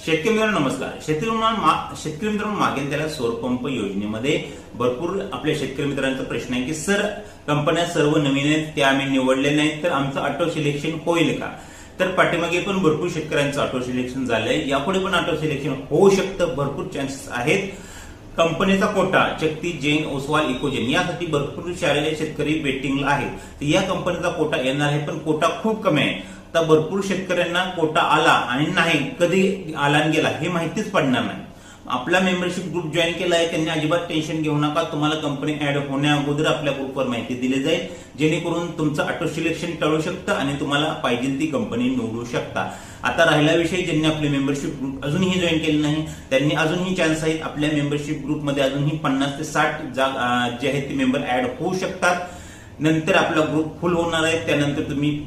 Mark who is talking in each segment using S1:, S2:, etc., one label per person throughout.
S1: शेतकरी मित्रांनो नमस्कार. शेतकरी मित्रांनो मागेल त्याला सौर पंप योजनेमध्ये भरपूर आपल्या शेतकरी मित्रांचा प्रश्न आहे की सर कंपन्या सर्व नवीन आहेत, त्या आम्ही निवडले नाहीत, तर आमचं ऑटो सिलेक्शन होईल का? तर पाठीमागे पण भरपूर शेतकऱ्यांचं ऑटो सिलेक्शन झालंय, यापुढे पण ऑटो सिलेक्शन होऊ शकतं, भरपूर चान्सेस आहेत. कंपनीचा कोटा चक्ती, जैन, ओसवाल, इकोजेन यासाठी भरपूर सारे शेतकरी वेटिंगला आहेत. तर या कंपनीचा कोटा येणार आहे, पण कोटा खूप कमी आहे. तर भरपूर शेतकऱ्यांना कोटा आला आणि नाही, कधी आला आणि गेला हे माहितीच पडणार नाही. आपला मेंबरशिप ग्रुप जॉईन केला आहे त्यांनी अजिबात टेन्शन घेऊ नका. तुम्हाला कंपनी ऍड होण्या अगोदर आपल्या ग्रुपवर माहिती दिली जाईल, जेणेकरून तुमचं ऑटो सिलेक्शन टाळू शकतं आणि तुम्हाला पाहिजे ती कंपनी निवडू शकता. आता राहिला विषय, ज्यांनी आपली मेंबरशिप ग्रुप अजूनही जॉईन केले नाही त्यांनी अजूनही चान्स आहेत. आपल्या मेंबरशिप ग्रुपमध्ये अजूनही 50 ते 60 जे आहेत ते मेंबर ऍड होऊ शकतात. नंतर आपला ग्रुप फुल होणार आहे. त्यानंतर तुम्ही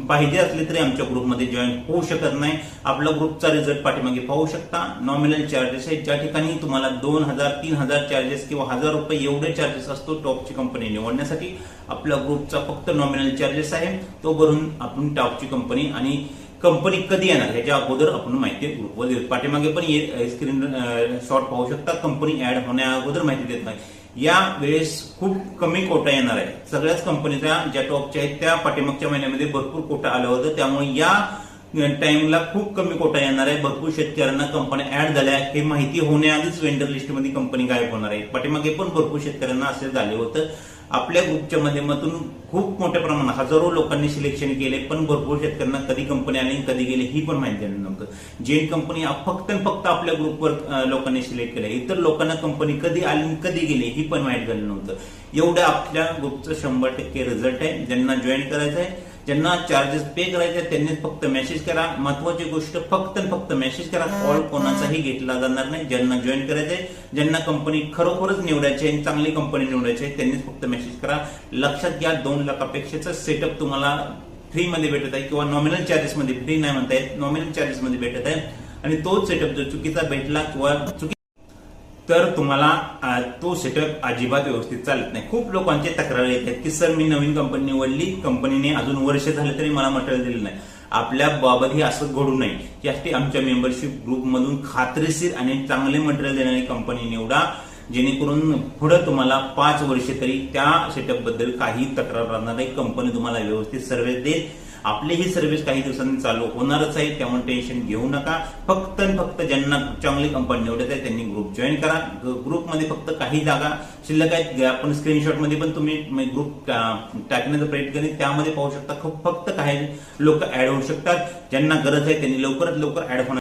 S1: पाहिजे असले तरी आमच्या ग्रुपमध्ये जॉईन होऊ शकत नाही. आपला ग्रुपचा रिझल्ट पाठीमागे पाहू शकता. नॉमिनल चार्जेस आहेत, ज्या ठिकाणी तुम्हाला 2000 3000 चार्जेस किंवा 1000 रुपये एवढे चार्जेस असतो टॉपची कंपनी निवडण्यासाठी. आपल्या ग्रुपचा फक्त नॉमिनल चार्जेस आहे, तो भरून आपण टॉपची कंपनी आणि कंपनी कधी येणार याच्या अगोदर आपण माहिती ग्रुपवर देतो. पाठीमागे पण स्क्रीन शॉट पाहू शकता. कंपनी ऍड होण्या अगोदर माहिती देत नाही. या वेळेस खूप कमी कोटा येणार आहे. सगळ्याच कंपनीच्या ज्या टॉपच्या आहेत त्या पाठीमागच्या महिन्यामध्ये भरपूर कोटा आलं होतं, त्यामुळे या टाइमला खूप कमी कोटा येणार आहे. भरपूर शेतकऱ्यांना कंपन्या ऍड झाल्या हे माहिती होण्याआधीच वेंडर लिस्टमध्ये कंपनी गायब होणार आहे. पाठीमागे पण भरपूर शेतकऱ्यांना असे झाले होतं. आपल्या ग्रुपच्या माध्यमातून खूप मोठ्या प्रमाणात हजारो लोकांनी सिलेक्शन केले, पण भरपूर शेतकऱ्यांना कधी कंपनी आली कधी गेली ही पण माहिती नव्हतं. जैन कंपनी फक्त आपल्या ग्रुपवर लोकांनी सिलेक्ट केलं, इतर लोकांना कंपनी कधी आली कधी गेली ही पण माहिती झालं नव्हतं. एवढं आपल्या ग्रुपचं 100% रिझल्ट आहे. ज्यांना जॉईन करायचं आहे, ज्यांना चार्जेस पे करायचे त्यांनी फक्त मेसेज करा. महत्वाची गोष्ट, फक्त मेसेज करा. कॉल कोणाचाही घेतला जाणार नाही. ज्यांना जॉईन करायचंय, ज्यांना कंपनी खरोखरच निवडायची आहे, चांगली कंपनी निवडायची आहे, त्यांनीच फक्त मेसेज करा. लक्षात घ्या, 2 लाखापेक्षाचा सेटअप तुम्हाला फ्री मध्ये भेटत आहे किंवा नॉमिनल चार्जेस मध्ये, फ्री नाही म्हणता येत, नॉमिनल चार्जेस मध्ये भेटत आहे. आणि तोच सेटअप जर चुकीचा भेटला किंवा तर तुम्हाला तो सेटअप अजिबात व्यवस्थित चालत नाही. खूप लोकांचे तक्रार येतात की सर मी नवीन कंपनी निवडली, कंपनीने अजून वर्ष झाले तरी मला मटेरियल दिलं नाही. आपल्या बाबतही असं घडू नये यासाठी आमच्या मेंबरशिप ग्रुपमधून खात्रीशीर आणि चांगले मटेरियल देणारी कंपनी निवडा, जेणेकरून पुढे तुम्हाला 5 वर्षे तरी त्या सेटअप बद्दल काही तक्रार राहणार नाही. कंपनी तुम्हाला व्यवस्थित सर्व्हिस देईल. आपली ही सर्व्हिस काही दिवसांनी चालू होणारच आहे, त्यामुळे टेन्शन घेऊ नका. फक्त ज्यांना चांगली कंपनी निवडत आहे त्यांनी ग्रुप जॉईन करा. ग्रुपमध्ये फक्त काही जागा शिल्लक आहेत, आपण स्क्रीनशॉट मध्ये पण तुम्ही ग्रुप टाकण्याचा प्रयत्न करेल, त्यामध्ये पाहू शकता. फक्त काही लोक ऍड होऊ शकतात. ज्यांना गरज आहे त्यांनी लवकरात लवकर ऍड होणार.